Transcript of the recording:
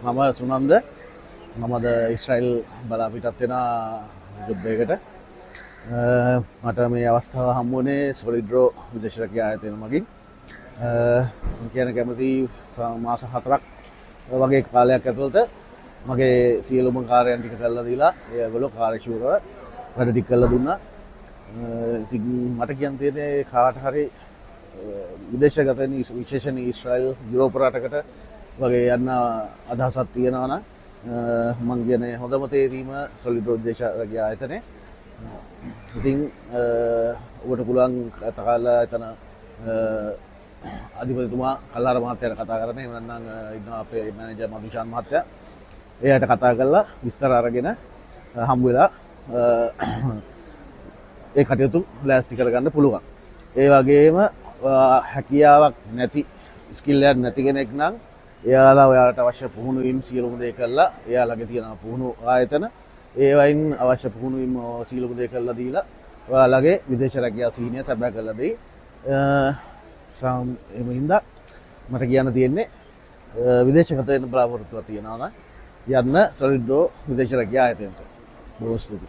මම සුනන්ද මමද ඉස්රායිල් බලා පිටත් වෙන යුද්ධයකට මට මේ අවස්ථාව හම්බුනේ සොලිඩ්රෝ විදේශ රැකියා ආයතනය මගින් කියන කැමති මාස 4ක් වගේ කාලයක් ඇතුළත මගේ සියලුම කාර්යයන් ටික කරලා දීලා ඒගොල්ලෝ කාර්යශූරව වැඩ ටික කරලා දුන්නා. ඉතින් මට කියන්න තියෙන්නේ කාට හරි විදේශගත වෙන විශේෂයෙන් ඊශ්‍රායල් යුරෝප රටකට වගේ යන්න අදහසක් තියෙනවා නම් මම කියන්නේ හොඳම තේරීම සොලිඩ්‍රෝ විදේශ රැකියා ආයතනය. ඉතින් ඔබට පුළුවන් තකලා එතන අධිපතිතුමා කල්ලාර මහත්තයාට කතා කරන්න. එහෙම නැත්නම් ඉන්නවා අපේ මැනේජර් මදුෂාන් මහත්තයා. එයාට කතා කරලා විස්තර අරගෙන හම්බ වෙලා ඒ කටයුතු ලෑස්ති කරගන්න පුළුවන්. ඒ වගේම හැකියාවක් නැති ස්කිල් එකක් නැති කෙනෙක් නම් එයාලා ඔයාලට අවශ්‍ය පුහුණු වීම සියලුම දේ කරලා එයාලගේ තියෙන පුහුණු ආයතන ඒ වයින් අවශ්‍ය පුහුණු වීම සියලුම දේ කරලා දීලා ඔයාලගේ විදේශ රැකියාව සීනිය සැබෑ කරලා දෙයි. එහෙම හින්දා මට කියන්න තියෙන්නේ විදේශගත වෙන්න බලාපොරොත්තුවක් තියෙනවා නම් යන්න සොලිඩ්රෝ විදේශ රැකියා ආයතනයට. බොහොම ස්තුතියි.